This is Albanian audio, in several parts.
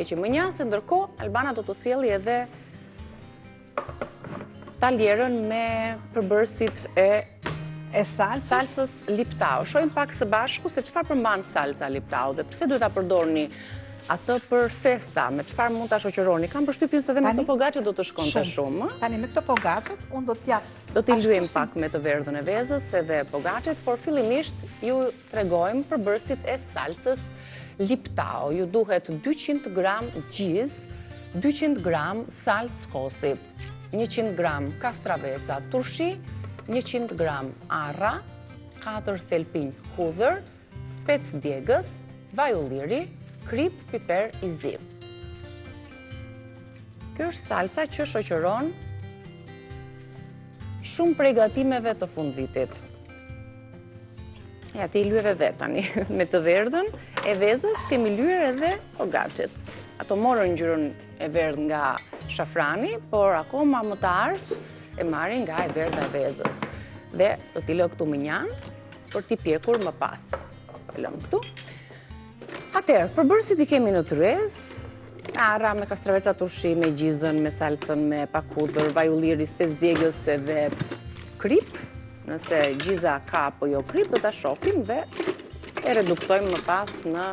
që më njëse, ndërkohë Albana do të sjellë edhe taljerën me përbërësit e salsës liptao. Shojmë pak së bashku se çfarë përmban salsa liptao dhe pse duhet ta përdorni atë për festa, me çfarë mund ta shoqëroni. Kam përshtypjen se edhe me këto pogaçe do të shkonte shumë. Tani me këto pogaçet unë do t'jap. Do t'i lyejmë pak me të verdhën e vezës edhe pogaçet, por fillimisht ju tregojmë përbërësit e salsës liptao. Ju duhet 200 gram gjiz, 200 gram salcë kosi, 100 gram kastraveca turshi, 100 gram arra, 4 thelpinj hudhër, spec djegës, vaj ulliri, krip, piper i zi. Kjo është salca që shoqëron shumë prej gatimeve të fundvitit. Ja, ti i lyeve vetë tani. Me të verdhën e vezës kemi lyer edhe pogaçet. Ato morën ngjyrën e verdhë nga shafrani, por akoma më të ardhmë e marrin nga e verdha e vezës. Dhe do t'i lë këtu më njanë për t'i pjekur më pas. E lëm këtu. Atëherë, përbërësit i kemi në tryez, arra me kastraveca turshi, me gjizën, me salcën, me pak hudhër, vaj ulliri, spec djegës edhe krip. Nëse gjiza ka apo jo krip, do ta shohim dhe e reduktojmë më pas në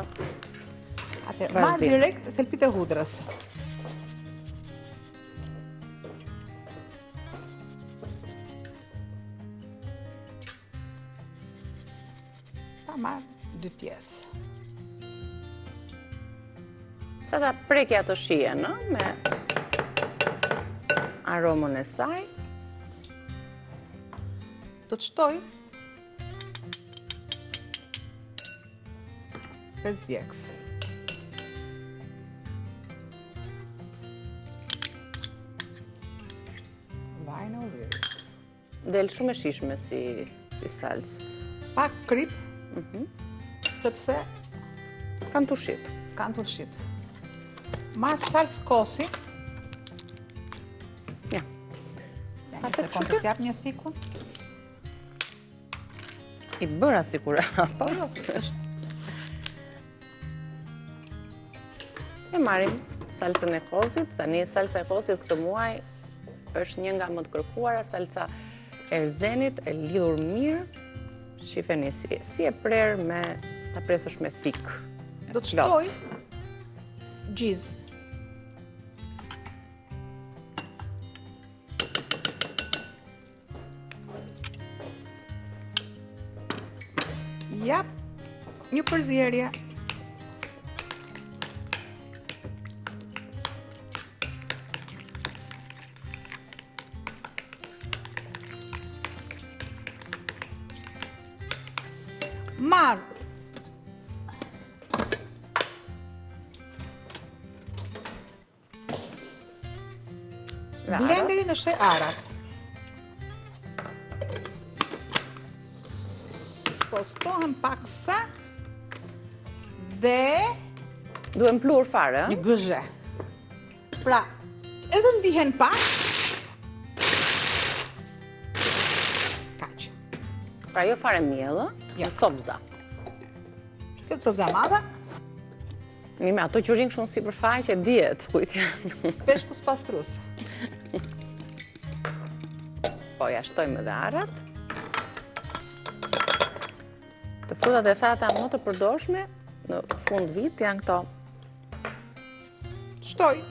vazhdim. Marr direkt thelpit e hudrës. Ta marr 2 pjesë. Sa ta prekja të shijen, me aromën e saj. Do të shtoj spec djegës. Vaj në ulliri. Del shumë e shishme si salcë. Pak krip, sepse kanë tushit. Kanë tushit. Marë salcë kosi. Ja. Një sekundë të t'jap një thikun. I bëra sikur po jo, si është. E marrim salcën e kosit. Tani salca e kosit këtë muaj është një nga më të kërkuara, salca e erzenit, e lidhur mirë. Shifeni si e prerë me ta presësh me thik. Do të shtoj gjiz. Jap një përzierje. Marr blenderin dhe shoj arat. Spostohem paksa dhe duhem plur fare, një gëzhe. Pra, edhe ndihen pak. Kaq. Pra jo fare miellë, Ja. copza. Kjo copza madhe, Me ato që rinë shumë si për faqe, dihet kujt janë. peshku s'pastrus. Po, ja shtojmë edhe arrat. Të frutat e thata më të përdorshme në fund vit janë këto. Shtoj.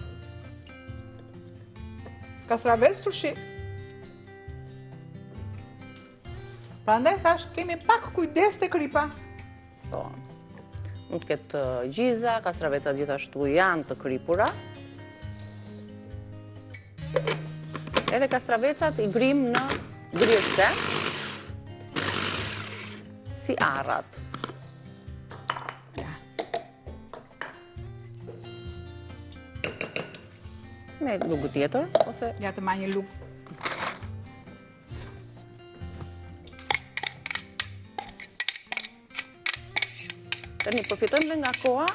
Kastravec turshi. Prandaj thash, kemi pak kujdes te kripa. Po. Mund të ketë gjiza, kastraveca gjithashtu janë të kripura. Edhe kastravecat i grim në gryse, si arrat. Me lugë tjetër, ose... Ja të marr një lugë. Tani përfitojmë dhe nga koha,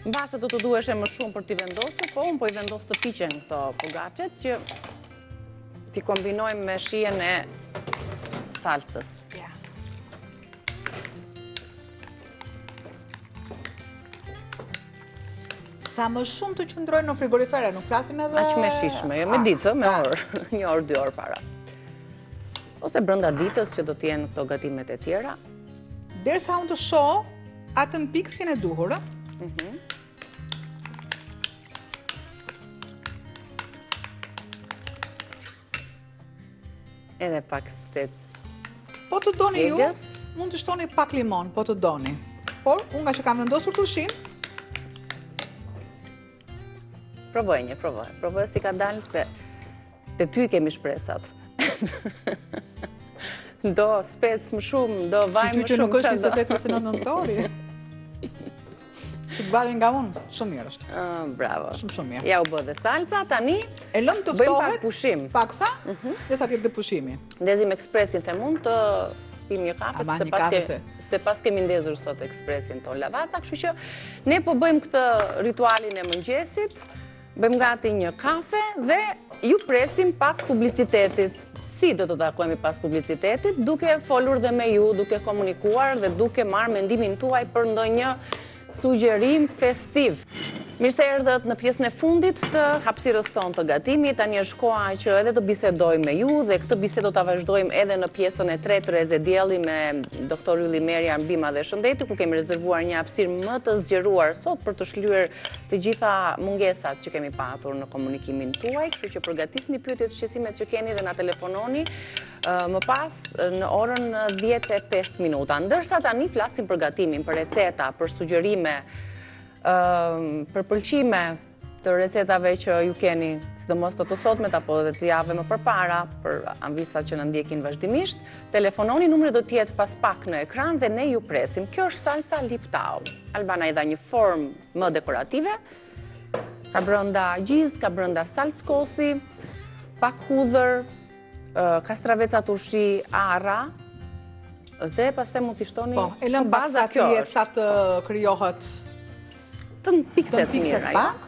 mbase do të duheshe më shumë për t'i vendosur, po unë po i vendos të piqen këto pogaçet që t'i kombinojmë me shijen e salcës. Ja. sa më shumë të qëndrojnë në frigorifere, nuk flasim edhe... Aq me shishme, jo me ditë, me orë, 1 orë, 2 orë para. Ose brenda ditës që do t'jenë këto gatimet e tjera. Derisa unë të shoh atë mpiksjen e duhur, Edhe pak spec. po të doni ju, Degës. mund të shtoni pak limon, po të doni. Por, unë nga që kam vendosur tushin, Provoj si ka dalë se te ty kemi shpresat. Do spec më shumë, do vaj më shumë. që nuk është 28-29 nëntori. Të balen nga unë, shumë mirë është. Bravo. Shumë mirë. Ja u bë dhe salca, tani E lëm të bëjmë ftohet, pak pushim. paksa, dhe sa tjetë dhe pushimi. Ndezim ekspresin, the mund të pim një kafe, Ama, një kafe se pas kemi ndezur sot ekspresin ton lavaca, kështu që ne po bëjmë këtë ritualin e mëngjesit, bëjmë gati një kafe dhe ju presim pas publicitetit. Si do të takojmë pas publicitetit? Duke folur dhe me ju, duke komunikuar dhe duke marrë mendimin tuaj për ndonjë sugjerim festiv. Mirë se erdhët në pjesën e fundit të hapësirës tonë të gatimit. Tani është koha që edhe të bisedojmë me ju dhe këtë bisedë do ta vazhdojmë edhe në pjesën e tretë rreze dielli me doktor Ylli Merja Mbima dhe Shëndeti, ku kemi rezervuar një hapësirë më të zgjeruar sot për të shlyer të gjitha mungesat që kemi patur në komunikimin tuaj, kështu që përgatisni pyetjet, shqetësimet që keni dhe na telefononi më pas në orën 10:05 minuta. Ndërsa tani flasim për gatimin, për receta, për sugjerime, për pëlqime të recetave që ju keni, sidomos të sotmet apo edhe të javëve më përpara, për anvisat që na ndjekin vazhdimisht, telefononi, numri do të jetë pas pak në ekran dhe ne ju presim. Kjo është salca liptao. Albana i dha një formë më dekorative, ka brenda gjiz, ka brenda salckosi, pak hudhër, kastraveca turshi, arra, dhe pastaj mund t'i shtoni Po, e lëm pak sa të jetë sa të krijohet të pikset mira, pak,